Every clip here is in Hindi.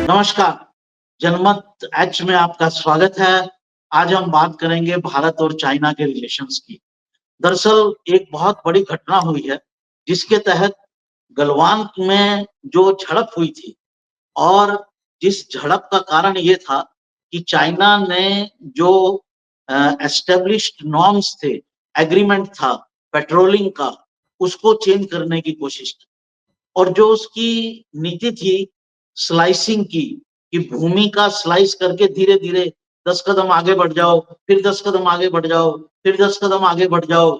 नमस्कार, जनमत एच में आपका स्वागत है। आज हम बात करेंगे भारत और चाइना के रिलेशंस की। दरअसल एक बहुत बड़ी घटना हुई है, जिसके तहत गलवान में जो झड़प हुई थी और जिस झड़प का कारण ये था कि चाइना ने जो एस्टेब्लिश्ड नॉर्म्स थे, एग्रीमेंट था पेट्रोलिंग का, उसको चेंज करने की कोशिश की। और जो उसकी नीति थी स्लाइसिंग की, कि भूमि का स्लाइस करके धीरे-धीरे 10 कदम आगे बढ़ जाओ, फिर 10 कदम आगे बढ़ जाओ, फिर 10 कदम आगे बढ़ जाओ।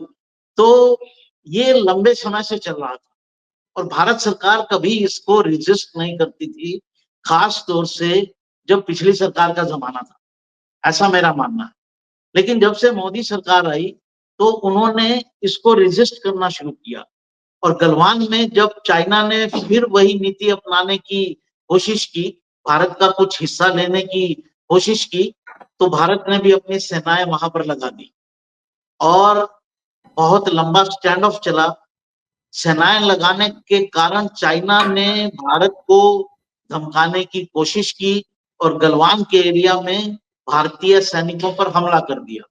तो ये लंबे समय से चल रहा था और भारत सरकार कभी इसको रेजिस्ट नहीं करती थी, खास तौर से जब पिछली सरकार का ज़माना था, ऐसा मेरा मानना है। लेकिन जब से मोदी सरकार आई, तो उन्होंने इसको रेजिस्ट करना शुरू किया। और गलवान में जब चाइना ने फिर वही नीति अपनाने की कोशिश की, भारत का कुछ हिस्सा लेने की कोशिश की, तो भारत ने भी अपनी सेनाएँ वहाँ पर लगा दी और बहुत लंबा स्टैंड ऑफ चला। सेनाएँ लगाने के कारण चाइना ने भारत को धमकाने की कोशिश की और गलवान के एरिया में भारतीय सैनिकों पर हमला कर दिया,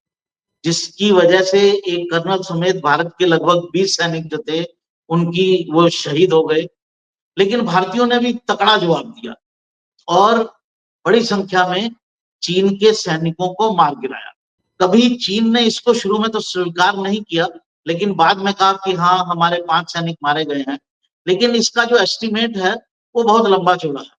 जिसकी वजह से एक कर्नल समेत भारत के लगभग 20 सैनिक जो थे, उनकी वो शहीद हो गए। लेकिन भारतीयों ने भी तगड़ा जवाब दिया और बड़ी संख्या में चीन के सैनिकों को मार गिराया। कभी चीन ने इसको शुरू में तो स्वीकार नहीं किया, लेकिन बाद में कहा कि हाँ, हमारे 5 सैनिक मारे गए हैं। लेकिन इसका जो एस्टीमेट है, वो बहुत लंबा-चौड़ा है।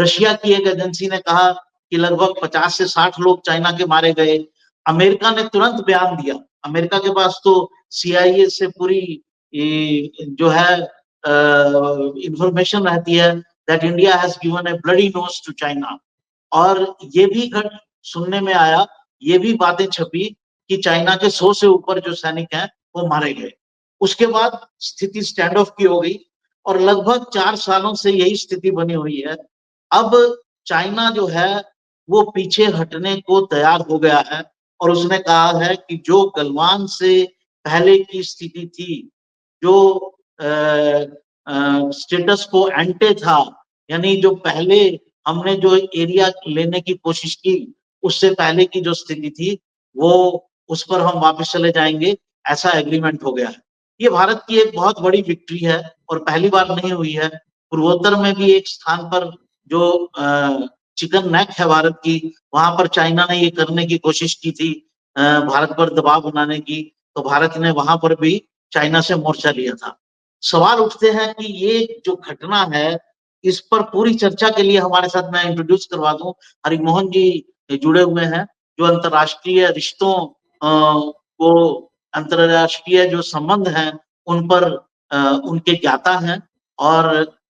रशिया की एक एजेंसी ने कहा कि लगभग 50 से 60 लोग चाइना के मारे गए। अमेरिका ने तुरंत बयान दिया। अमेरिका के पास तो सीआईए से पूरी जो है इंफॉर्मेशन रहती है that India has given a bloody nose to China. और ये भी सुनने में आया, ये भी बातें छपी कि चाइना के 100 से ऊपर जो सैनिक हैं, वो मारे गए। उसके बाद स्थिति स्टैंड ऑफ की हो गई और लगभग 4 सालों से यही स्थिति बनी हुई है। अब चाइना जो है, वो पीछे हटने को तैयार हो गया है और उसने कहा है कि जो गलवान से पहले की स्थिति थी, जो स्टेटस को एंटे था, यानी जो पहले हमने जो एरिया लेने की कोशिश की, उससे पहले की जो स्थिति थी, वो उस पर हम वापस चले जाएँगे, ऐसा एग्रीमेंट हो गया है। ये भारत की एक बहुत बड़ी विक्ट्री है और पहली बार नहीं हुई है। पूर्वोत्तर में भी एक स्थान पर जो चिकन नेक है भारत की, वहाँ पर चाइना ने ये करने की कोशिश की थी भारत पर दबाव बनाने की, तो भारत ने वहाँ पर भी चाइना से मोर्चा लिया था। सवाल उठते हैं कि ये जो घटना है, इस पर पूरी चर्चा के लिए हमारे साथ मैं इंट्रोड्यूस करवा दूँ, हरिमोहन जी जुड़े हुए हैं, जो अंतर्राष्ट्रीय रिश्तों को अंतर्राष्ट्रीय जो संबंध हैं, उन पर उनके ज्ञाता हैं और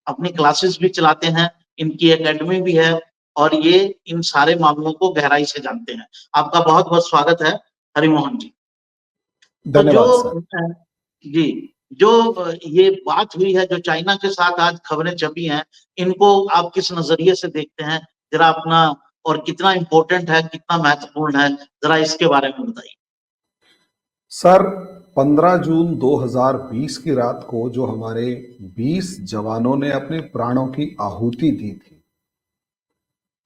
अपनी क्लासेस भी चलाते हैं, इनकी एकेडमी भी है और ये इन सारे मामलों को गहराई से जानते हैं। आपका बहुत-बहुत स्वागत है, हरिमोहन जी। तो जो धन्यवाद सर। जी, जो ये बात हुई है, जो चाइना के साथ आज खबरें छपी हैं, इनको आप किस नज़रिए से देखते हैं? ज़रा अपना और कितना इम्पोर्टेंट है, कितना महत्वपूर्ण है, ज़रा इसके बारे में बताइए। सर 15 जून 2020 की रात को जो हमारे 20 जवानों ने अपने प्राणों की आहुति दी थी,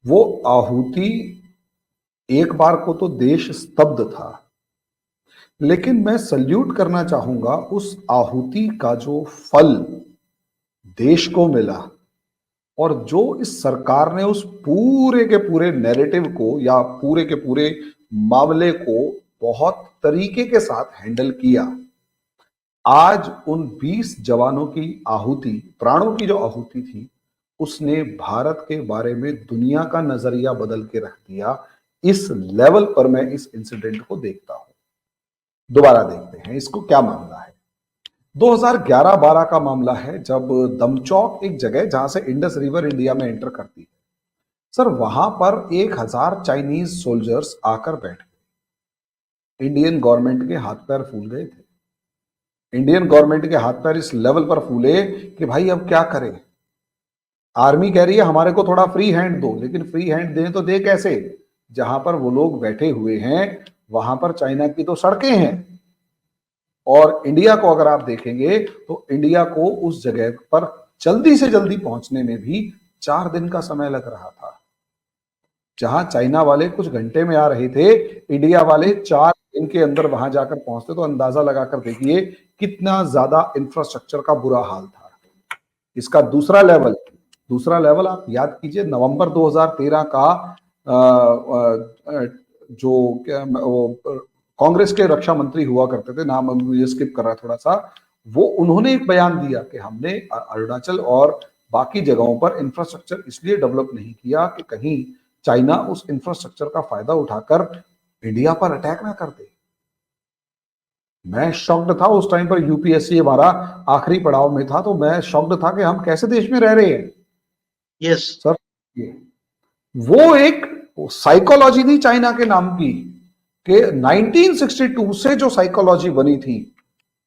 वो आहुति एक बार को तो देश स्तब्ध था, लेकिन मैं सल्यूट करना चाहूंगा उस आहुति का जो फल देश को मिला और जो इस सरकार ने उस पूरे के पूरे नैरेटिव को या पूरे के पूरे मामले को बहुत तरीके के साथ हैंडल किया। आज उन 20 जवानों की आहुति, प्राणों की जो आहुति थी, उसने भारत के बारे में दुनिया का नजरिया बदल के रख दिया। इस लेवल पर मैं इस इंसिडेंट को देखता हूं। दोबारा देखते हैं इसको, क्या मामला है। 2011-12 का मामला है, जब दमचौक एक जगह जहां से इंडस रिवर इंडिया में एंटर करती है, सर वहां पर 1000 चाइनीज सोल्जर्स आकर बैठ गए। इंडियन गवर्नमेंट के हाथ पैर फूल गए थे। इंडियन गवर्नमेंट के हाथ पैर इस लेवल पर फूले कि भाई अब क्या करें। आर्मी कह रही है हमारे को थोड़ा फ्री हैंड दो, लेकिन फ्री हैंड दें तो दे कैसे, जहां पर वो लोग बैठे हुए हैं वहां पर चाइना की तो सड़कें हैं। और इंडिया को अगर आप देखेंगे तो इंडिया को उस जगह पर जल्दी से जल्दी पहुंचने में भी 4 दिन का समय लग रहा था। जहां चाइना वाले कुछ घंटे में आ रहे थे, इंडिया वाले 4 दिन के अंदर वहां जाकर पहुंचते। तो अंदाजा लगाकर देखिए कितना ज्यादा इंफ्रास्ट्रक्चर का बुरा हाल था। इसका दूसरा लेवल आप याद कीजिए, नवंबर 2013 का जो कांग्रेस के रक्षा मंत्री हुआ करते थे, नाम मुझे स्किप कर रहा थोड़ा सा, वो उन्होंने एक बयान दिया कि हमने अरुणाचल और बाकी जगहों पर इंफ्रास्ट्रक्चर इसलिए डेवलप नहीं किया कि कहीं चाइना उस इंफ्रास्ट्रक्चर का फायदा उठाकर इंडिया पर अटैक ना कर दे। मैं शॉक्ड था उस टाइम पर, यूपीएससी हमारा आखिरी पड़ाव में था, तो मैं शॉक्ड था कि हम कैसे देश में रह रहे हैं। यस सर, वो एक साइकोलॉजी थी चाइना के नाम की, कि 1962 से जो साइकोलॉजी बनी थी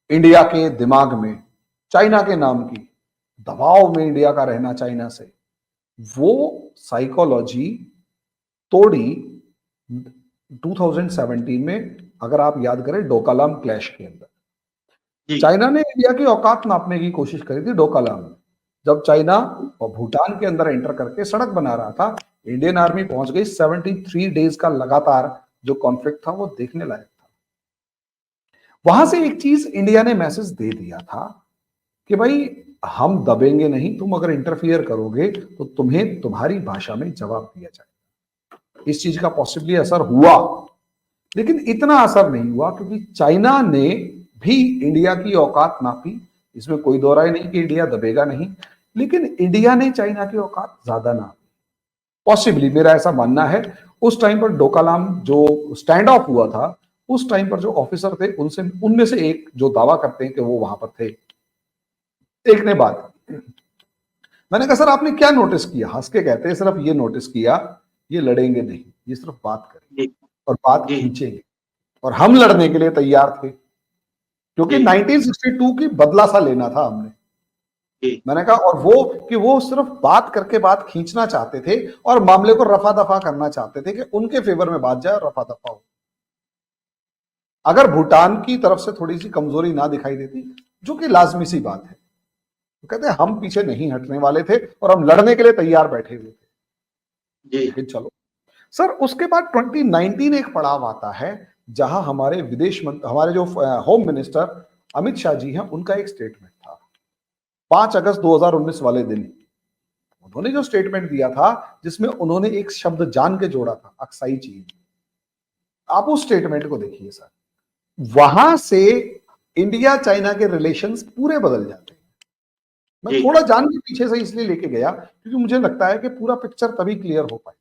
इंडिया के दिमाग में, चाइना के नाम की, दबाव में इंडिया का रहना चाइना से, वो साइकोलॉजी तोड़ी 2017 में। अगर आप याद करें, डोकालाम क्लैश के अंदर चाइना ने इंडिया की औकात नापने की कोशिश करी थी। डोकालाम में जब चाइना और भूटान के अंदर एंटर करके सड़क बना रहा था, इंडियन आर्मी पहुंच गई। 73 डेज का लगातार जो कॉन्फ्लिक्ट था वो देखने लायक था। वहां से एक चीज इंडिया ने मैसेज दे दिया था कि भाई हम दबेंगे नहीं, तुम अगर इंटरफियर करोगे तो तुम्हें तुम्हारी भाषा में जवाब दिया जाएगा। इस चीज का पॉसिबली असर हुआ, लेकिन इतना असर नहीं हुआ, क्योंकि चाइना ने भी इंडिया की औकात नापी। इसमें कोई दो राय नहीं कि इंडिया दबेगा नहीं, लेकिन इंडिया ने चाइना की औकात ज्यादा नापी। पॉसिबली मेरा ऐसा मानना है, उस टाइम पर डोकालाम जो स्टैंड ऑफ हुआ था, उस टाइम पर जो ऑफिसर थे उनमें से एक जो दावा करते हैं कि वो वहां पर थे, एक ने बात की। मैंने कहा सर आपने क्या नोटिस किया? हंस के कहते हैं सिर्फ ये नोटिस किया, ये लड़ेंगे नहीं, ये सिर्फ बात करेंगे और बात खींचेंगे। और हम लड़ने के लिए तैयार थे, क्योंकि 1962 की बदला सा लेना था हमने। मैंने कहा, और वो कि वो सिर्फ बात करके बात खींचना चाहते थे और मामले को रफा दफा करना चाहते थे कि उनके फेवर में बात जाए और रफा दफा हो। अगर भूटान की तरफ से थोड़ी सी कमजोरी ना दिखाई देती, जो कि लाजमी सी बात है, तो कहते हैं हम पीछे नहीं हटने वाले थे और हम लड़ने के लिए तैयार बैठे हुए थे। लेकिन चलो सर, उसके बाद 2019 एक पड़ाव आता है, जहां हमारे विदेश मंत्री, हमारे जो होम मिनिस्टर अमित शाह जी हैं, उनका एक स्टेटमेंट था 5 अगस्त 2019 वाले दिन। उन्होंने जो स्टेटमेंट दिया था, जिसमें उन्होंने एक शब्द जान के जोड़ा था, अक्साई चीन। आप उस स्टेटमेंट को देखिए सर, वहां से इंडिया चाइना के रिलेशंस पूरे बदल जाते हैं। मैं थोड़ा जान के पीछे से इसलिए लेके गया क्योंकि मुझे लगता है कि पूरा पिक्चर तभी क्लियर हो पाए।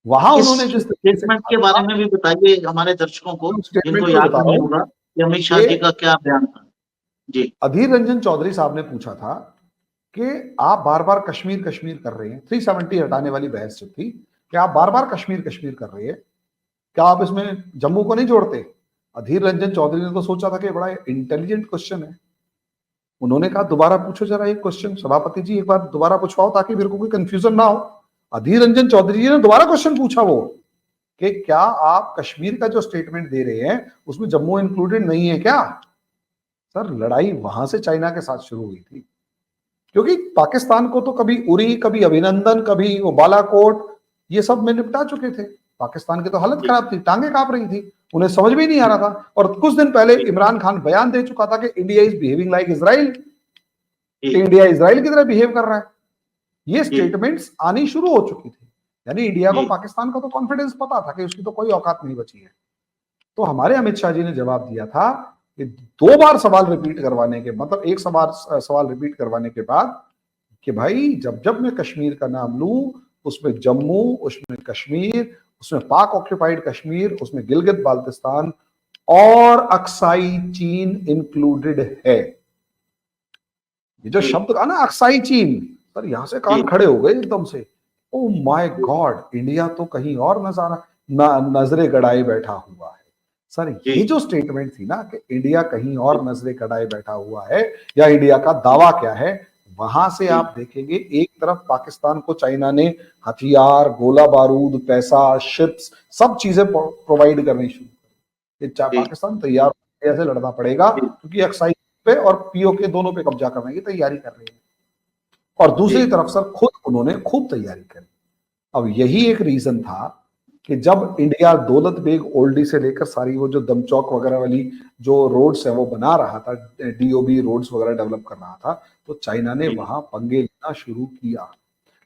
वहां उन्होंने जिस स्टेटमेंट के बारे में भी बताइए हमारे दर्शकों को, जिनको याद नहीं होगा कि अमित शाह जी का क्या बयान था। जी, अधीर रंजन चौधरी साहब ने पूछा था कि आप बार बार कश्मीर कश्मीर कर रहे हैं, 370 हटाने वाली बहस जो थी, कि आप बार बार कश्मीर कश्मीर कर रहे हैं, क्या आप इसमें जम्मू को नहीं जोड़ते? अधीर रंजन चौधरी ने तो सोचा था कि बड़ा इंटेलिजेंट क्वेश्चन है। उन्होंने कहा दोबारा पूछो जरा एक क्वेश्चन, सभापति जी एक बार दोबारा पूछवाओ ताकि मेरे को कोई कंफ्यूजन ना हो। अधीर रंजन चौधरी जी ने दोबारा क्वेश्चन पूछा वो, कि क्या आप कश्मीर का जो स्टेटमेंट दे रहे हैं उसमें जम्मू इंक्लूडेड नहीं है क्या? सर, लड़ाई वहां से चाइना के साथ शुरू हुई थी, क्योंकि पाकिस्तान को तो कभी उरी, कभी अभिनंदन, कभी वो बालाकोट, ये सब में निपटा चुके थे। पाकिस्तान की तो हालत खराब थी, टांगे कांप रही थी, उन्हें समझ में नहीं आ रहा था। और कुछ दिन पहले इमरान खान बयान दे चुका था कि India is behaving like Israel, India Israel की तरह बिहेव कर रहा है। ये स्टेटमेंट्स आनी शुरू हो चुकी थी, यानी इंडिया को पाकिस्तान का तो कॉन्फिडेंस पता था कि उसकी तो कोई औकात नहीं बची है। तो हमारे अमित शाह जी ने जवाब दिया था कि 2 बार सवाल रिपीट करवाने के, मतलब एक सवाल रिपीट करवाने के बाद, कि भाई जब जब मैं कश्मीर का नाम लूं, उसमें जम्मू, उसमें कश्मीर, उसमें पाक ऑक्यूपाइड कश्मीर, उसमें गिलगित बाल्टिस्तान और अक्साई चीन इंक्लूडेड है। ये जो शब्द का ना अक्साई चीन, सर यहां से कान खड़े हो गए एकदम से। ओ माय गॉड, इंडिया तो कहीं और नजरे गड़ाए बैठा हुआ है। सर, ये जो स्टेटमेंट थी ना कि इंडिया कहीं और नजरे गड़ाए बैठा हुआ है, या इंडिया का दावा क्या है, वहां से आप देखेंगे एक तरफ पाकिस्तान को चाइना ने हथियार, गोला बारूद, पैसा, शिप्स, सब चीजें प्रोवाइड करनी शुरू की। पाकिस्तान तैयार से लड़ना पड़ेगा, क्योंकि अक्साई पे और पीओके दोनों पे कब्जा करने की तैयारी कर रही है। और दूसरी तरफ सर खुद उन्होंने खूब तैयारी करी। अब यही एक रीजन था कि जब इंडिया दौलत बेग ओल्डी से लेकर सारी वो जो दमचौक वगैरह वाली जो रोड्स है वो बना रहा था, डीओबी रोड्स वगैरह डेवलप कर रहा था, तो चाइना ने वहां पंगे लेना शुरू किया।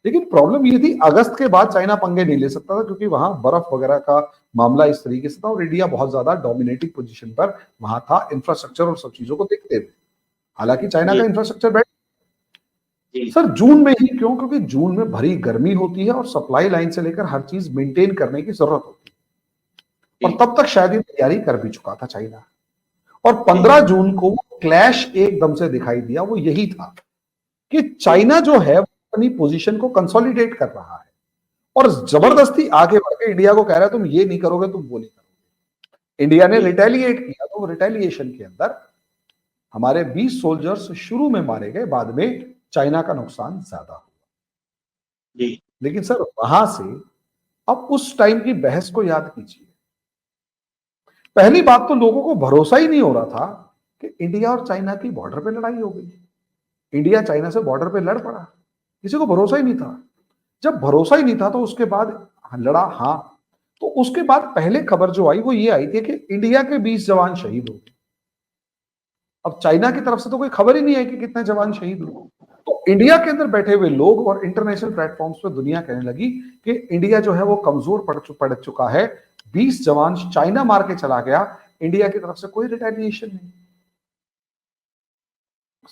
लेकिन प्रॉब्लम ये थी, अगस्त के बाद चाइना पंगे नहीं ले सकता था क्योंकि वहां बर्फ वगैरह का मामला इस तरीके से था और इंडिया बहुत ज्यादा डोमिनेटिंग पोजीशन पर वहां था इंफ्रास्ट्रक्चर और सब चीजों को देखते हुए। हालांकि चाइना का इंफ्रास्ट्रक्चर सर जून में ही क्यों, क्योंकि जून में भरी गर्मी होती है और सप्लाई लाइन से लेकर हर चीज मेंटेन करने की जरूरत होती है, और तब तक शायद ये तैयारी कर भी चुका था चाइना। और 15 जून को वो क्लैश एकदम से दिखाई दिया, वो यही था कि चाइना जो है अपनी पोजीशन को कंसोलिडेट कर रहा है और जबरदस्ती आगे बढ़ के इंडिया को कह रहा है तुम ये नहीं करोगे, तुम वो नहीं करोगे। इंडिया ने रिटेलिएट किया, तो रिटेलिएशन के अंदर हमारे 20 सोल्जर्स शुरू में मारे गए, बाद में चाइना का नुकसान ज्यादा हुआ। लेकिन सर वहां से अब उस टाइम की बहस को याद कीजिए। पहली बात तो लोगों को भरोसा ही नहीं हो रहा था कि इंडिया और चाइना की बॉर्डर पे लड़ाई हो गई, इंडिया चाइना से बॉर्डर पे लड़ पड़ा, किसी को भरोसा ही नहीं था। जब भरोसा ही नहीं था तो उसके बाद लड़ा, हाँ, तो उसके बाद पहले खबर जो आई वो ये आई थी कि इंडिया के 20 जवान शहीद हो गए। अब चाइना की तरफ से तो कोई खबर ही नहीं है कि कितने जवान शहीद हुए। तो इंडिया के अंदर बैठे हुए लोग और इंटरनेशनल प्लेटफॉर्म्स पे दुनिया कहने लगी कि इंडिया जो है वो कमजोर पड़ चुका है, 20 जवान चाइना मार के चला गया, इंडिया की तरफ से कोई रिटेलिएशन नहीं।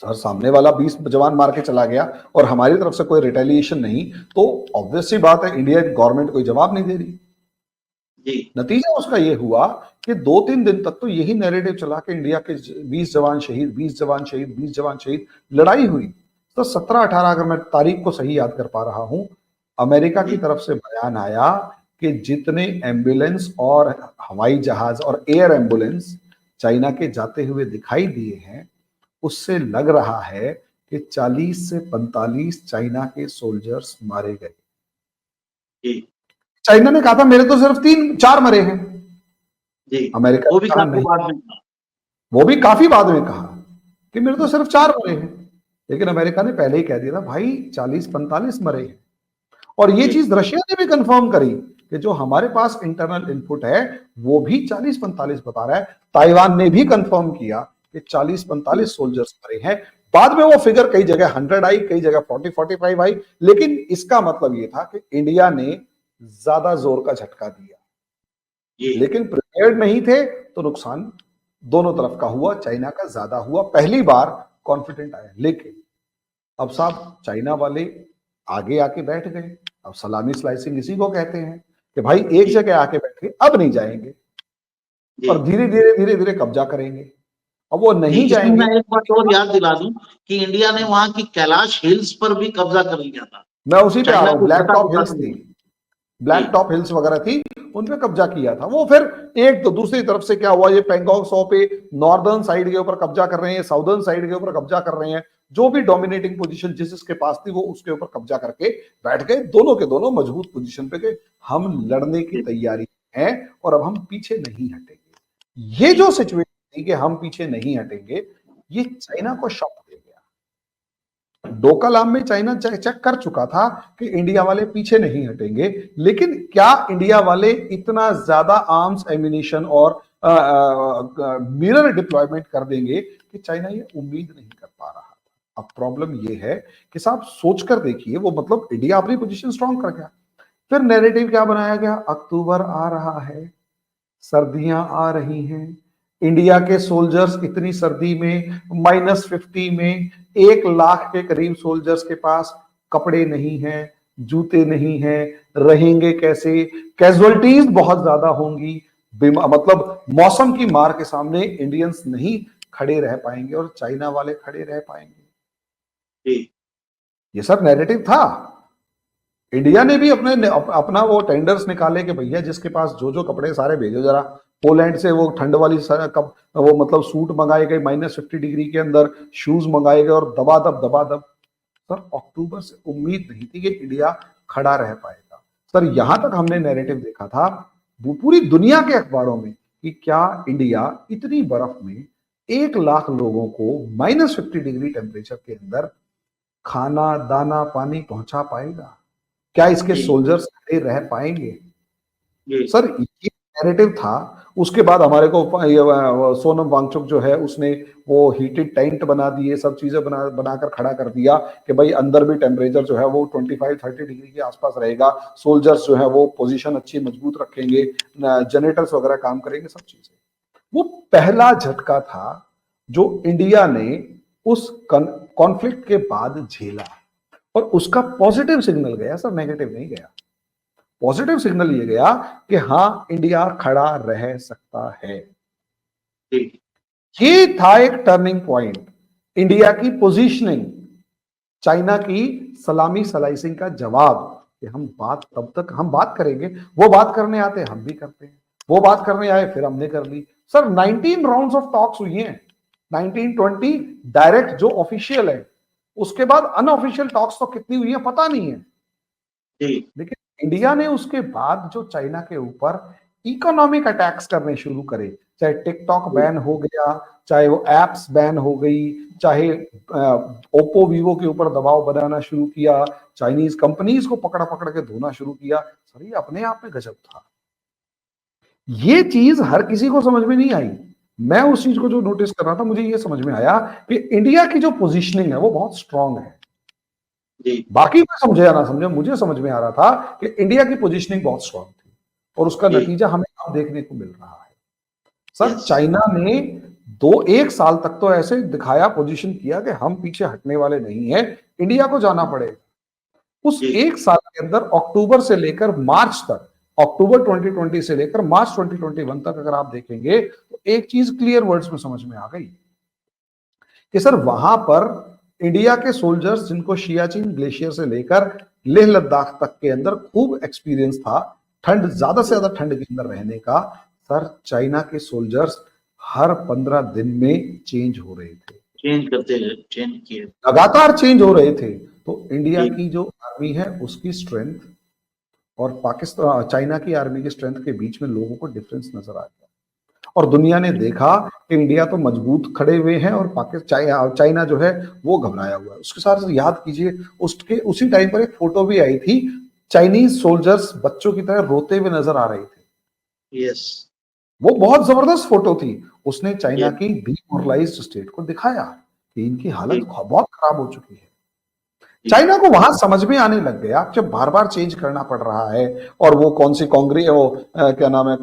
सर सामने वाला 20 जवान मार के चला गया और हमारी तरफ से कोई रिटेलिएशन नहीं, तो ऑब्वियस सी बात है इंडिया गवर्नमेंट कोई जवाब नहीं दे रही। नतीजा उसका ये हुआ कि 2-3 दिन तक तो यही नैरेटिव चला कि इंडिया के 20 जवान शहीद, 20 जवान शहीद, 20 जवान शहीद, लड़ाई हुई। तो 17-18, अगर मैं तारीख को सही याद कर पा रहा हूं, अमेरिका की तरफ से बयान आया कि जितने एम्बुलेंस और हवाई जहाज और एयर एम्बुलेंस चाइना के जाते हुए दिखाई दिए हैं, उससे लग रहा है कि 40 से 45 चाइना के सोल्जर्स मारे गए। चाइना ने कहा था मेरे तो सिर्फ 3-4 मरे हैं। अमेरिका वो भी काफी बाद में कहा, वो भी काफी बाद में कहा कि मेरे तो सिर्फ 4 मरे हैं, लेकिन अमेरिका ने पहले ही कह दिया था भाई 40-45 मरे हैं। और ये चीज रशिया ने भी कंफर्म करी कि जो हमारे पास इंटरनल इनपुट है वो भी 40-45 बता रहा है। ताइवान ने भी कंफर्म किया कि 40-45 सोल्जर्स मरे हैं। बाद में वो फिगर कई जगह 100 आई, कई जगह 40-45 आई, लेकिन इसका मतलब ये था कि इंडिया ने ज्यादा जोर का झटका दिया, लेकिन प्रिपेयर्ड नहीं थे, तो नुकसान दोनों तरफ का हुआ, चाइना का ज्यादा हुआ। पहली बार कॉन्फिडेंट आया, लेकिन अब साहब चाइना वाले आगे आके बैठ गए। अब सलामी स्लाइसिंग इसी को कहते हैं कि भाई एक जगह आके बैठ गए, अब नहीं जाएंगे और धीरे धीरे धीरे धीरे कब्जा करेंगे। अब वो नहीं जाएंगे। मैं एक बात और याद दिला दूं कि इंडिया ने वहां की कैलाश हिल्स पर भी कब्जा कर लिया था। मैं उसी पे आ रहा हूं, ब्लैक टॉप हिल्स थी, ब्लैक टॉप हिल्स वगैरह थी, उन पे कब्जा किया था। वो फिर एक तो दूसरी तरफ से क्या हुआ, ये पेंगोंग सो पे नॉर्दर्न साइड के ऊपर कब्जा कर रहे हैं, साउदर्न साइड के ऊपर कब्जा कर रहे हैं। जो भी डोमिनेटिंग पोजीशन जिसके पास थी वो उसके ऊपर कब्जा करके बैठ गए। दोनों के दोनों मजबूत पोजीशन पे गए, हम लड़ने की तैयारी है और अब हम पीछे नहीं हटेंगे। ये जो सिचुएशन थी कि हम पीछे नहीं हटेंगे, ये चाइना को शॉक दे गया। डोकलाम में चाइना चेक कर चुका था कि इंडिया वाले पीछे नहीं हटेंगे, लेकिन क्या इंडिया वाले इतना ज्यादा आर्म्स एम्यूनिशन और मिरर डिप्लॉयमेंट कर देंगे कि चाइना ये उम्मीद नहीं कर पा रहा था। अब प्रॉब्लम ये है कि साहब सोचकर देखिए, वो मतलब इंडिया अपनी पोजीशन स्ट्रांग कर गया। फिर नैरेटिव क्या बनाया गया, अक्टूबर आ रहा है, सर्दियां आ रही हैं, इंडिया के सोल्जर्स इतनी सर्दी में -50 में 1 लाख के करीब सोल्जर्स के पास कपड़े नहीं हैं, जूते नहीं हैं, रहेंगे कैसे, कैजुअलिटीज बहुत ज्यादा होंगी, मतलब मौसम की मार के सामने इंडियंस नहीं खड़े रह पाएंगे और चाइना वाले खड़े रह पाएंगे। ये सब नैरेटिव था। इंडिया ने भी अपना वो टेंडर्स निकाले कि भैया जिसके पास जो जो कपड़े सारे भेजो जरा। पोलैंड से वो ठंड वाली वो मतलब सूट मंगाए गए -50 डिग्री के अंदर, शूज मंगाए गए और दबादब। सर अक्टूबर से उम्मीद नहीं थी कि इंडिया खड़ा रह पाएगा। सर यहां तक हमने नैरेटिव देखा था पूरी दुनिया के अखबारों में कि क्या इंडिया इतनी बर्फ में 1 लाख लोगों को -50 डिग्री टेम्परेचर के अंदर खाना दाना पानी पहुंचा पाएगा? क्या इसके जी सोल्जर्स खड़े रह पाएंगे? जी सर ये नैरेटिव था। उसके बाद हमारे को सोनम वांगचुक जो है उसने वो हीटेड टेंट बना दिए, सब चीजें बनाकर खड़ा कर दिया कि भाई अंदर भी टेम्परेचर जो है वो 25-30 डिग्री के आसपास रहेगा, सोल्जर्स जो है वो पोजीशन अच्छी मजबूत रखेंगे, जनरेटर्स वगैरह काम करेंगे, सब चीजें। वो पहला झटका था जो इंडिया ने उस कॉन्फ्लिक्ट के बाद झेला, और उसका पॉजिटिव सिग्नल गया सर, नेगेटिव नहीं गया। पॉजिटिव सिग्नल ये गया कि हां इंडिया खड़ा रह सकता है। जी ये था एक टर्निंग पॉइंट, इंडिया की पोजीशनिंग, चाइना की सलामी स्लाइसिंग का जवाब कि हम बात तब तक हम बात करेंगे, वो बात करने आते हम भी करते हैं, वो बात करने आए फिर हमने कर ली। सर 19 राउंड्स ऑफ टॉक्स हुई हैं, 19-20 डायरेक्ट जो ऑफिशियल है, उसके बाद अनऑफिशियल टॉक्स तो कितनी हुई है पता नहीं है। जी लेकिन इंडिया ने उसके बाद जो चाइना के ऊपर इकोनॉमिक अटैक्स करने शुरू करे, चाहे टिकटॉक बैन हो गया, चाहे वो एप्स बैन हो गई, चाहे ओप्पो वीवो के ऊपर दबाव बनाना शुरू किया, चाइनीज कंपनीज को पकड़ पकड़ के धोना शुरू किया, सर ये अपने आप में गजब था। ये चीज हर किसी को समझ में नहीं आई। मैं उस चीज को जो नोटिस कर रहा था, मुझे ये समझ में आया कि इंडिया की जो पोजीशनिंग है वो बहुत स्ट्रांग है। जी बाकी कोई समझे या ना समझे, मुझे समझ में आ रहा था कि इंडिया की पोजीशनिंग बहुत स्ट्रांग थी, और उसका जी नतीजा हमें अब देखने को मिल रहा है। सर यस चाइना ने 1 साल तक तो ऐसे दिखाया, पोजीशन किया कि हम पीछे हटने वाले नहीं है, इंडिया को जाना पड़ेगा। उस जी 1 साल के अंदर अक्टूबर से लेकर मार्च तक, अक्टूबर 2020 से लेकर मार्च 2021 तक अगर आप देखेंगे तो एक चीज क्लियर वर्ड्स में समझ में आ गई कि सर वहां पर इंडिया के सोल्जर्स, जिनको सियाचिन ग्लेशियर से लेकर लेह लद्दाख तक के अंदर खूब एक्सपीरियंस था ठंड, ज्यादा से ज्यादा ठंड के अंदर रहने का, सर चाइना के सोल्जर्स हर 15 दिन में चेंज हो रहे थे, चेंज करते हैं, चेंज किए। लगातार चेंज हो रहे थे। तो इंडिया जी की जो आर्मी है उसकी स्ट्रेंथ और पाकिस्तान चाइना की आर्मी की स्ट्रेंथ के बीच में लोगों को डिफरेंस नजर आ गया, और दुनिया ने देखा कि इंडिया तो मजबूत खड़े हुए हैं और पाकिस्तान चाइना जो है वो घबराया हुआ है। उसके साथ याद कीजिए, उसके उसी टाइम पर एक फोटो भी आई थी, चाइनीज सोल्जर्स बच्चों की तरह रोते हुए नजर आ रहे थे। यस वो बहुत जबरदस्त फोटो थी, उसने चाइना यस की डीमोरलाइज्ड स्टेट को दिखाया कि इनकी हालत जी बहुत खराब हो चुकी है। जी चाइना को वहां समझ में आने लग गया, जब बार बार चेंज करना पड़ रहा है, और वो कौन सी कांग्रेस, वो क्या नाम है,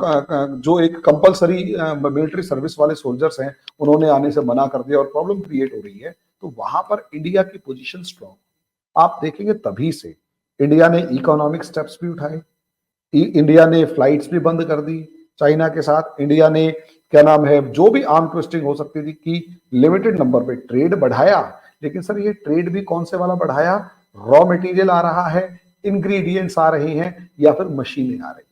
जो एक कंपलसरी मिलिट्री सर्विस वाले सोल्जर्स हैं, उन्होंने आने से मना कर दिया और प्रॉब्लम क्रिएट हो रही है। तो वहां पर इंडिया की पोजीशन स्ट्रांग, आप देखेंगे तभी से इंडिया ने इकोनॉमिक स्टेप्स भी उठाए, इंडिया ने फ्लाइट्स भी बंद कर दी चाइना के साथ, इंडिया ने क्या नाम है जो भी आर्म ट्विस्टिंग हो सकती थी की लिमिटेड नंबर पे ट्रेड बढ़ाया। लेकिन सर ये ट्रेड भी कौन से वाला बढ़ाया, रॉ मटेरियल आ रहा है, इंग्रेडिएंट्स आ रहे हैं, या फिर मशीनें आ रही,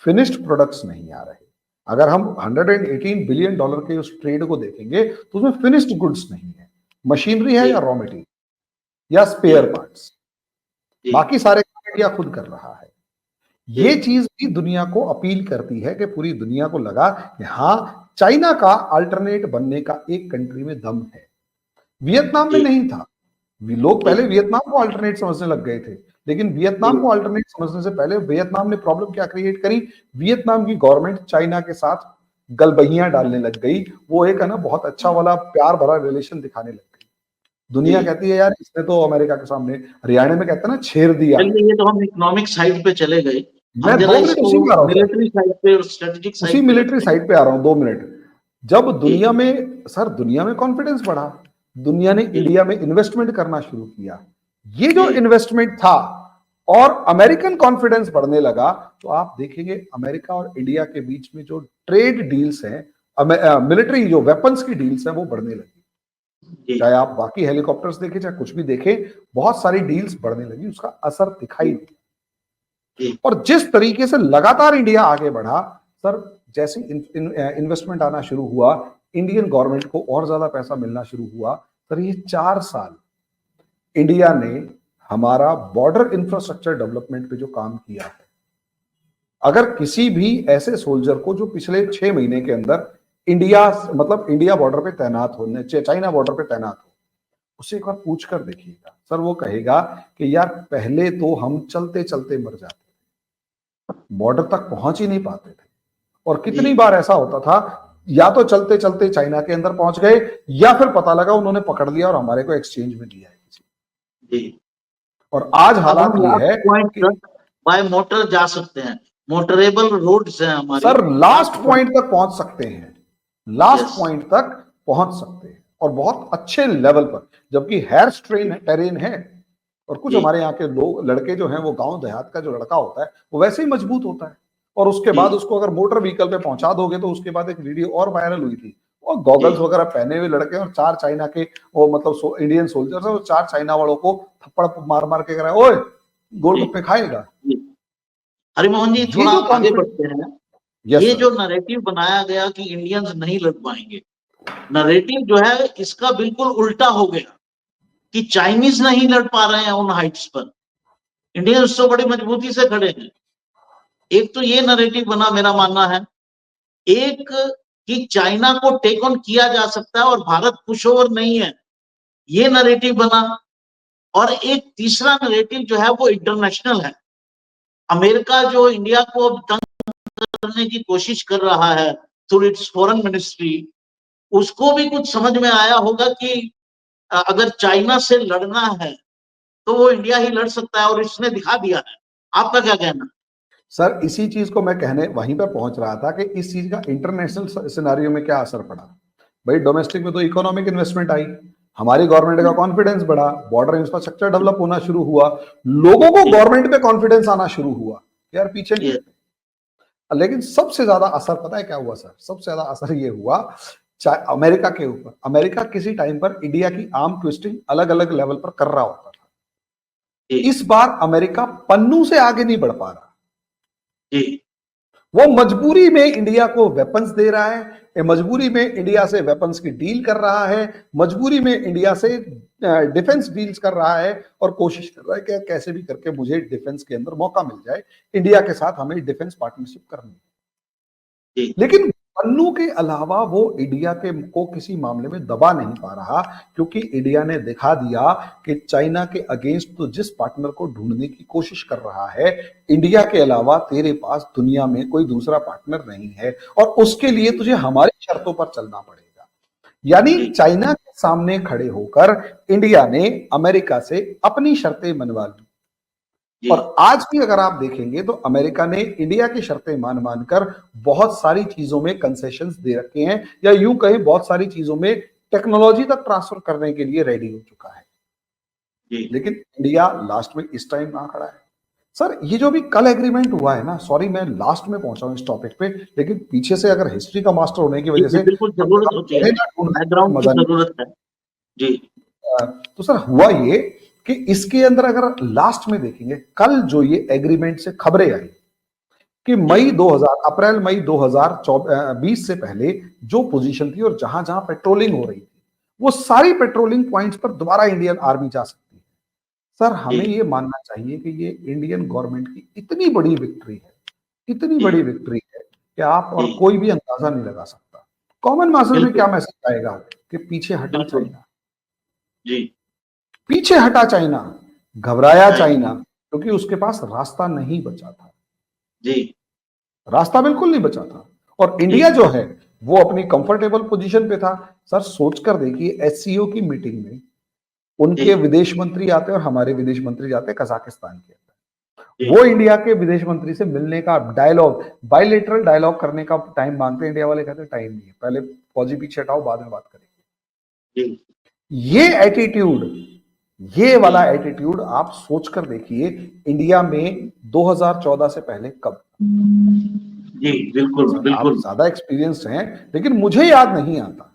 फिनिश्ड प्रोडक्ट्स नहीं आ रहे। अगर हम $118 बिलियन के उस ट्रेड को देखेंगे तो उसमें फिनिश्ड गुड्स नहीं है, मशीनरी है या जी रॉ मटेरियल या जी स्पेयर पार्ट्स, जी बाकी सारे काम इंडिया खुद कर रहा है। जी ये चीज भी दुनिया को अपील करती है कि पूरी दुनिया को लगा कि हाँ चाइना का अल्टरनेट बनने का एक कंट्री में दम है। वियतनाम में जी नहीं था, लोग जी पहले वियतनाम को अल्टरनेट समझने लग गए थे, लेकिन जी वियतनाम को अल्टरनेट समझने से पहले वियतनाम ने प्रॉब्लम क्या क्रिएट करी, वियतनाम की गवर्नमेंट चाइना के साथ गलबहियां डालने लग गई, वो एक है ना बहुत अच्छा वाला प्यार भरा रिलेशन दिखाने लग गई। दुनिया जी कहती है यार इसने तो अमेरिका के सामने, हरियाणा में कहते हैं ना छेड़ दिया। चलिए, ये तो हम इकोनॉमिक साइड पे चले गए। मैं हम जरा 2 मिनट इसको उसी में आ रहा हूं सर, मिलिट्री साइड पे और स्ट्रेटेजिक उसी साइड पे मिलिट्री रखते हैं। साइड पे आ रहा हूं, 2 मिनट। जब जी दुनिया में सर, दुनिया में कॉन्फिडेंस बढ़ा, दुनिया ने जी इंडिया में इन्वेस्टमेंट करना शुरू किया, ये जो जी इन्वेस्टमेंट था और अमेरिकन कॉन्फिडेंस बढ़ने लगा, तो आप देखेंगे अमेरिका और इंडिया के बीच में जो ट्रेड डील्स हैं, मिलिट्री जो वेपन्स की डील्स हैं वो बढ़ने लगी। जी चाहे आप बाकी हेलीकॉप्टर्स देखें चाहे कुछ भी देखें, बहुत सारी डील्स बढ़ने लगी, उसका असर दिखाई जी दिया। जी और जिस तरीके से लगातार इंडिया आगे बढ़ा, सर जैसे इन्वेस्टमेंट आना शुरू हुआ, इंडियन गवर्नमेंट को और ज्यादा पैसा मिलना शुरू हुआ। सर ये 4 साल इंडिया ने हमारा बॉर्डर इंफ्रास्ट्रक्चर डेवलपमेंट पे जो काम किया है, अगर किसी भी ऐसे सोल्जर को जो पिछले 6 महीने के अंदर इंडिया, मतलब इंडिया बॉर्डर पे तैनात हो, चाइना बॉर्डर पे तैनात हो, उससे एक बार पूछ कर देखिएगा, सर वो कहेगा कि यार पहले तो हम चलते चलते मर जाते, बॉर्डर तक पहुंच ही नहीं पाते थे। और कितनी जी बार ऐसा होता था, या तो चलते चलते चाइना के अंदर पहुंच गए, या फिर पता लगा उन्होंने पकड़ लिया और हमारे को एक्सचेंज में दिया है किसी। जी। और आज अब हालात हम ये लास्ट है पॉइंट कि तक बाय मोटर जा सकते हैं, मोटरेबल रोड्स हैं हमारी। सर लास्ट लास्ट पॉइंट तक पहुंच सकते हैं, लास्ट यस पॉइंट तक पहुंच सकते हैं, और बहुत अच्छे लेवल पर, जबकि हेयर स्ट्रेन टेरेन है। और कुछ जी हमारे यहाँ के लोग लड़के जो हैं, वो गांव देहात का जो लड़का होता है वो वैसे ही मजबूत होता है। और उसके जी बाद उसको अगर मोटर व्हीकल पे पहुंचा दोगे, तो उसके बाद एक वीडियो और वायरल हुई थी, वो जी गॉगल्स वगैरह पहने हुए लड़के और 4 चाइना के, वो मतलब इंडियन सोल्जर्स है, वो 4 चाइना वालों को थप्पड़ मार मार के कह रहा है, ओए जी गोलगप्पे खाएगा। जी। हरिमोहन जी ये थोड़ा जो आगे कॉन्फिडेंस, बढ़ते हैं। यस ये सर, जो नैरेटिव बनाया गया कि इंडियंस नहीं लड़ पाएंगे, नैरेटिव जो है इसका बिल्कुल उल्टा हो गया कि चाइनीज नहीं लड़ पा रहे हैं उन हाइट्स पर, इंडियंस तो बड़ी मजबूती से खड़े हैं। एक तो ये नैरेटिव बना, मेरा मानना है। एक कि चाइना को टेक ऑन किया जा सकता है और भारत पुश ओवर नहीं है, ये नैरेटिव बना। और एक तीसरा नैरेटिव जो है वो इंटरनेशनल है। अमेरिका जो इंडिया को अब तंग करने की कोशिश कर रहा है थ्रू इट्स फॉरेन मिनिस्ट्री, उसको भी कुछ समझ में आया होगा कि अगर चाइना से लड़ना है तो वो इंडिया ही लड़ सकता है, और इसने दिखा दिया है। आपका क्या कहना? सर इसी चीज को मैं कहने वहीं पर पहुंच रहा था कि इस चीज का इंटरनेशनल सिनेरियो में क्या असर पड़ा। भाई डोमेस्टिक में तो इकोनॉमिक इन्वेस्टमेंट आई, हमारी गवर्नमेंट का कॉन्फिडेंस बढ़ा, बॉर्डर इंफ्रास्ट्रक्चर डेवलप होना शुरू हुआ, लोगों को गवर्नमेंट पे कॉन्फिडेंस आना शुरू हुआ, यार पीछे नहीं ये हटे। लेकिन सबसे ज्यादा असर पता है क्या हुआ सर? सबसे ज्यादा असर ये हुआ अमेरिका के ऊपर। अमेरिका किसी टाइम पर इंडिया की आर्म ट्विस्टिंग अलग अलग लेवल पर कर रहा होता था, जी इस बार अमेरिका पन्नू से आगे नहीं बढ़ पा रहा। जी वो मजबूरी में इंडिया को वेपन्स दे रहा है, मजबूरी में इंडिया से वेपन्स की डील कर रहा है, मजबूरी में इंडिया से डिफेंस डील्स कर रहा है, और कोशिश कर रहा है कि कैसे भी करके मुझे डिफेंस के अंदर मौका मिल जाए, इंडिया के साथ हमें डिफेंस पार्टनरशिप करनी है। जी लेकिन पन्नू के अलावा वो इंडिया के को किसी मामले में दबा नहीं पा रहा, क्योंकि इंडिया ने दिखा दिया कि चाइना के अगेंस्ट तो जिस पार्टनर को ढूंढने की कोशिश कर रहा है, इंडिया के अलावा तेरे पास दुनिया में कोई दूसरा पार्टनर नहीं है, और उसके लिए तुझे हमारी शर्तों पर चलना पड़ेगा। यानी जी चाइना के सामने खड़े होकर इंडिया ने अमेरिका से अपनी शर्तें मनवा ली। जी और आज भी अगर आप देखेंगे तो अमेरिका ने इंडिया की शर्तें मान मानकर बहुत सारी चीजों में कंसेशंस दे रखे हैं, या यूं कहीं बहुत सारी चीजों में टेक्नोलॉजी तक ट्रांसफर करने के लिए रेडी हो चुका है। जी लेकिन इंडिया लास्ट में इस टाइम कहां खड़ा है? सर ये जो भी कल एग्रीमेंट हुआ है ना, सॉरी मैं लास्ट में पहुंचा हूं इस टॉपिक पे, लेकिन पीछे से अगर हिस्ट्री का मास्टर होने की जी वजह जी, से बिल्कुल जब तक जरूरत हम होती है, पढ़े ना ढूंढने बैकग्राउंड की मजा नहीं। जरूरत है। जी तो सर हुआ ये कि इसके अंदर अगर लास्ट में देखेंगे, कल जो ये एग्रीमेंट से खबरें आई कि जी अप्रैल मई 2020 से पहले जो पोजीशन थी और जहां जहां पेट्रोलिंग हो रही थी, वो सारी पेट्रोलिंग पॉइंट्स पर दोबारा इंडियन आर्मी जा सकती है। सर हमें जी ये मानना चाहिए कि ये इंडियन गवर्नमेंट की इतनी बड़ी विक्ट्री है, इतनी जी बड़ी विक्ट्री है कि आप और जी कोई भी अंदाजा नहीं लगा सकता। कॉमन मासेस में बिल्कुल क्या मैसेज आएगा कि पीछे हटा बिल्कुल। चाइना, जी पीछे हटा चाइना, घबराया राइट। चाइना, क्योंकि उसके पास रास्ता नहीं बचा था, जी रास्ता बिल्कुल नहीं बचा था। और जी इंडिया जो है वो अपनी कंफर्टेबल पोजीशन पे था। सर सोचकर देखिए, एससीओ की मीटिंग में जी उनके विदेश मंत्री आते हैं और हमारे विदेश मंत्री जाते हैं कजाकिस्तान के अंदर, जी वो इंडिया के विदेश मंत्री से मिलने का डायलॉग, बायलेटरल डायलॉग करने का टाइम मांगते हैं। इंडिया वाले कहते हैं टाइम नहीं है, पहले फौजी पीछे हटाओ, बाद में बात करेंगे। जी ये एटीट्यूड, ये जी वाला एटीट्यूड आप सोचकर देखिए, इंडिया में 2014 से पहले कब। जी बिल्कुल सर आप बिल्कुल। ज्यादा एक्सपीरियंस हैं, लेकिन मुझे याद नहीं आता,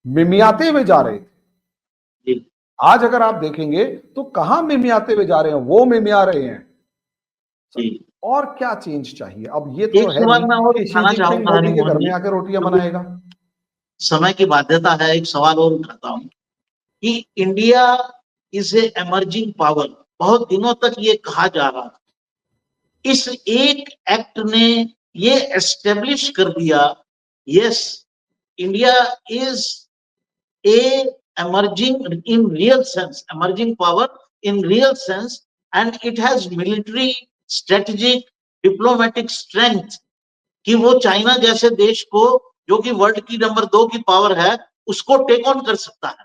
मिमियाते हुए जा रहे थे। जी आज अगर आप देखेंगे तो कहां मिमियाते हुए जा रहे हैं, वो मिमिया रहे हैं। जी। सर और क्या चेंज चाहिए? अब ये तो एक है सवाल नहीं मैं और कि शी उठाना जिनपिंग चाहूंगा मोदी के हरिमोहन घर में जी, आकर रोटियां क्योंकि बनाएगा। समय की बाध्यता है, एक सवाल और उठाता हूँ कि India is a emerging power. बहुत दिनों तक ये कहा जा रहा था, इस एक एक्ट ने ये एस्टेब्लिश कर दिया, yes, India is a emerging in real sense, emerging power in real sense, and it has military, strategic, diplomatic strength कि वो चाइना जैसे देश को, जो कि वर्ल्ड की नंबर 2 की पावर है, उसको टेक ऑन कर सकता है।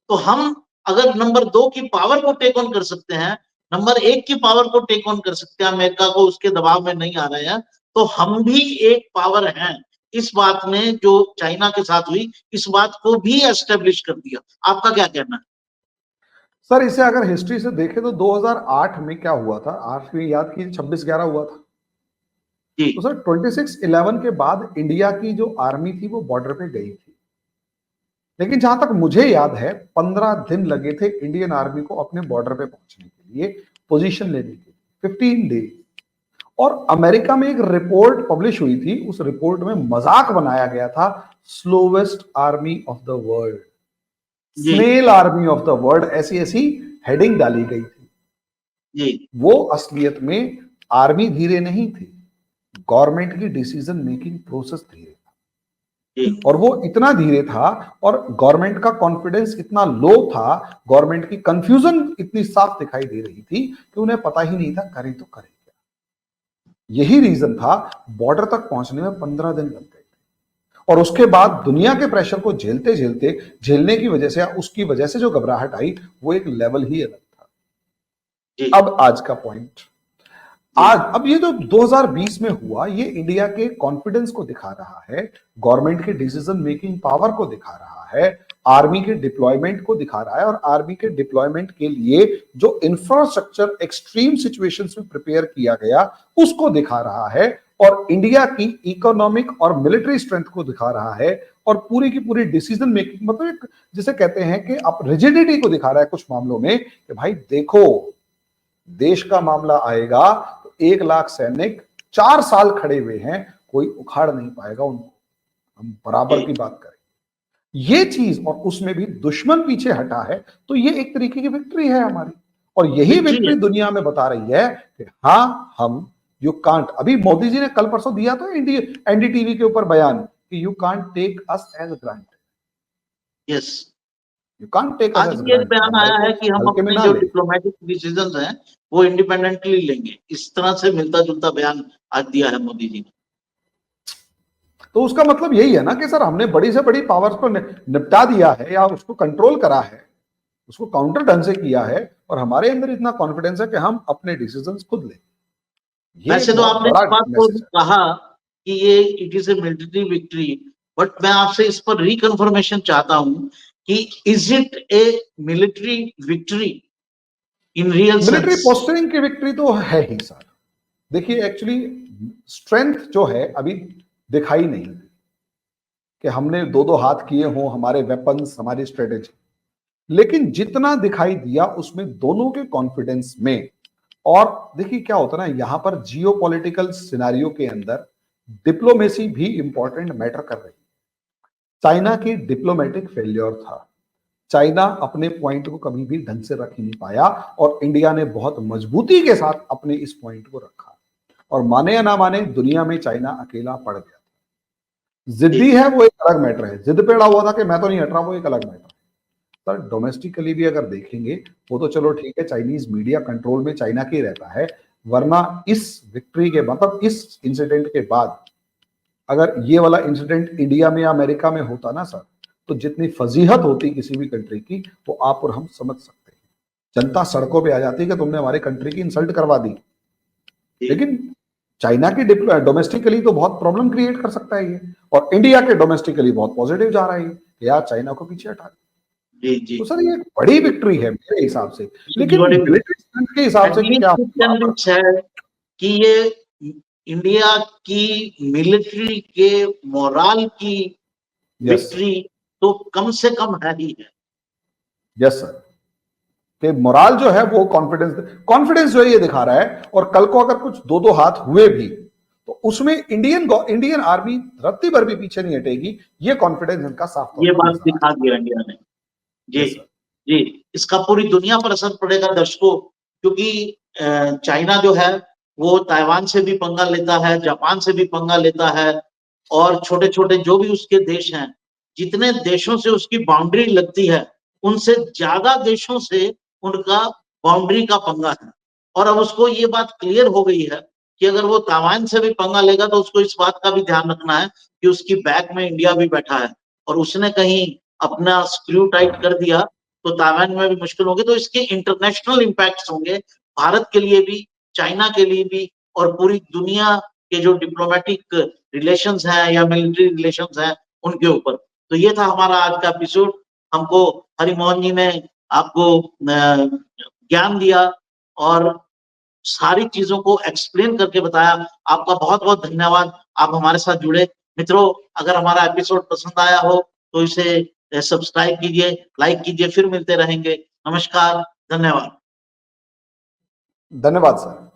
तो हम अगर नंबर 2 की पावर को टेक ऑन कर सकते हैं, नंबर 1 की पावर को टेक ऑन कर सकते हैं, अमेरिका को उसके दबाव में नहीं आ रहे हैं, तो हम भी एक पावर हैं। इस बात ने जो चाइना के साथ हुई, इस बात को भी एस्टेब्लिश कर दिया। आपका क्या कहना है? सर इसे अगर हिस्ट्री से देखें तो 2008 में क्या हुआ था, आपको याद कीजिए 26/11 हुआ था। जी तो सर 26/11 के बाद इंडिया की जो आर्मी थी वो बॉर्डर पे गई थी, लेकिन जहां तक मुझे याद है 15 दिन लगे थे इंडियन आर्मी को अपने बॉर्डर पे पहुंचने के लिए, पोजीशन लेने के लिए 15 डेज। और अमेरिका में एक रिपोर्ट पब्लिश हुई थी, उस रिपोर्ट में मजाक बनाया गया था, slowest army of the world, जी snail army of the world, ऐसी ऐसी हेडिंग डाली गई थी। जी वो असलियत में आर्मी धीरे नहीं थी, गवर्नमेंट की डिसीजन मेकिंग प्रोसेस धीरे था। जी और वो इतना धीरे था और गवर्नमेंट का कॉन्फिडेंस इतना लो था, गवर्नमेंट की कंफ्यूजन इतनी साफ दिखाई दे रही थी कि उन्हें पता ही नहीं था करें तो करें क्या। यही रीजन था बॉर्डर तक पहुंचने में 15 दिन लग गए थे। और उसके बाद दुनिया के प्रेशर को झेलते झेलते, झेलने की वजह से या उसकी वजह से जो घबराहट आई, वो एक लेवल ही अलग था। जी अब आज का पॉइंट, आज अब ये जो 2020 में हुआ, ये इंडिया के कॉन्फिडेंस को दिखा रहा है, गवर्नमेंट के डिसीजन मेकिंग पावर को दिखा रहा है, आर्मी के डिप्लॉयमेंट को दिखा रहा है, और आर्मी के डिप्लॉयमेंट के लिए जो इंफ्रास्ट्रक्चर एक्सट्रीम सिचुएशंस में प्रिपेयर किया गया उसको दिखा रहा है, और इंडिया की इकोनॉमिक और मिलिट्री स्ट्रेंथ को दिखा रहा है, और पूरी की पूरी डिसीजन मेकिंग, मतलब एक जिसे कहते हैं कि आप रिजिडिटी को दिखा रहा है कुछ मामलों में, कि भाई देखो देश का मामला आएगा तो 1 लाख सैनिक 4 साल खड़े हुए हैं, कोई उखाड़ नहीं पाएगा उनको, हम बराबर की बात करें ये चीज, और उसमें भी दुश्मन पीछे हटा है, तो ये एक तरीके की विक्ट्री है हमारी। और यही विक्ट्री है। विक्ट्री दुनिया में बता रही है कि हाँ हम, यू कांट, अभी मोदी जी ने कल परसों दिया था एनडीटीवी के ऊपर बयान कि you can't take us as granted, yes, you can't take us आज एज भी एक ग्रांटेड, बयान हमारे आया को है कि हम हल्के में अपने ना जो ले। डिप्लोमेटिक डिसीजंस हैं वो इंडिपेंडेंटली लेंगे। इस तरह से मिलता जुलता बयान आज दिया है मोदी जी ने। तो उसका मतलब यही है ना कि सर हमने बड़ी से बड़ी पावर्स को निपटा दिया है या उसको कंट्रोल करा है, उसको काउंटर ढंग से किया है, और हमारे अंदर इतना कॉन्फिडेंस है कि हम अपने डिसीजंस खुद लें। ये वैसे एक तो बहुत आपने बड़ा इस बात को भी मैसेज है। कहा कि ये it is a military victory, but मैं आपसे इस पर रिकन्फर्मेशन चाहता हूं कि is it A military victory in real military sense? Postering की विक्ट्री तो है ही सर। देखिए एक्चुअली स्ट्रेंथ जो है अभी दिखाई नहीं कि हमने दो दो हाथ किए हों, हमारे वेपन्स, हमारी स्ट्रेटेजी, लेकिन जितना दिखाई दिया उसमें दोनों के कॉन्फिडेंस में। और देखिए क्या होता है ना, यहां पर जियो पॉलिटिकल सिनारियो के अंदर डिप्लोमेसी भी इंपॉर्टेंट मैटर कर रही है। चाइना की डिप्लोमेटिक फेलियर था, चाइना अपने पॉइंट को कभी भी ढंग से रख ही नहीं पाया, और इंडिया ने बहुत मजबूती के साथ अपने इस पॉइंट को रखा, और माने या ना माने दुनिया में चाइना अकेला पड़ गया। जिद्दी है वो एक अलग मैटर है, जिद पे अड़ा हुआ था कि मैं तो नहीं हट रहा, वो एक अलग मैटर है। सर डोमेस्टिकली भी अगर देखेंगे वो तो चलो ठीक है, चाइनीज मीडिया कंट्रोल में चाइना के रहता है, वरना इस विक्ट्री के मतलब इस इंसिडेंट के बाद अगर ये वाला इंसिडेंट इंडिया में या अमेरिका में होता ना सर, तो जितनी फजीहत होती किसी भी कंट्री की, वो आप और हम समझ सकते हैं। जनता सड़कों पे आ जाती कि तुमने हमारी कंट्री की इंसल्ट करवा दी। लेकिन चाइना की डोमेस्टिकली तो बहुत प्रॉब्लम क्रिएट कर सकता है ये, और इंडिया के डोमेस्टिकली बहुत पॉजिटिव जा रहा है कि यार चाइना को पीछे हटा। जी जी, तो सर ये एक बड़ी विक्ट्री है मेरे हिसाब से, ये लेकिन बड़े मिलिट्री स्ट्रेंथ के हिसाब से कि क्या है कि ये इंडिया की मिलिट्री के मोराल की यस विक्ट्री तो कम से कम है ही है। यस सर, कि मोराल जो है वो कॉन्फिडेंस कॉन्फिडेंस जो है ये दिखा रहा है, और कल को अगर कुछ दो दो हाथ हुए भी तो उसमें इंडियन आर्मी रत्ती भर भी पीछे नहीं हटेगी, ये कॉन्फिडेंस इनका साफ तौर ये पर बात नजर आ दिखा दिया इंडिया ने। जी यस सर। जी, इसका पूरी दुनिया पर असर पड़ेगा दर्शकों, क्योंकि चाइना जो है वो ताइवान से भी पंगा लेता है, जापान से भी पंगा लेता है, और छोटे छोटे जो भी उसके देश हैं, जितने देशों से उसकी बाउंड्री लगती है, उनसे ज्यादा देशों से उनका बाउंड्री का पंगा है। और अब उसको ये बात क्लियर हो गई है कि अगर वो ताइवान से भी पंगा लेगा तो उसको इस बात का भी ध्यान रखना है कि उसकी बैक में इंडिया भी बैठा है, और उसने कहीं अपना स्क्रू टाइट कर दिया तो ताइवान में भी मुश्किल होगी। तो इसके इंटरनेशनल इम्पैक्ट्स होंगे भारत के लिए भी, चाइना के लिए भी, और पूरी दुनिया के जो डिप्लोमेटिक रिलेशंस हैं या मिलिट्री रिलेशंस हैं उनके ऊपर। तो ये था हमारा आज का एपिसोड। हमको हरिमोहन जी ने आपको ज्ञान दिया और सारी चीजों को एक्सप्लेन करके बताया। आपका बहुत बहुत धन्यवाद, आप हमारे साथ जुड़े। मित्रों, अगर हमारा एपिसोड पसंद आया हो तो इसे सब्सक्राइब कीजिए, लाइक कीजिए। फिर मिलते रहेंगे। नमस्कार, धन्यवाद। धन्यवाद सर।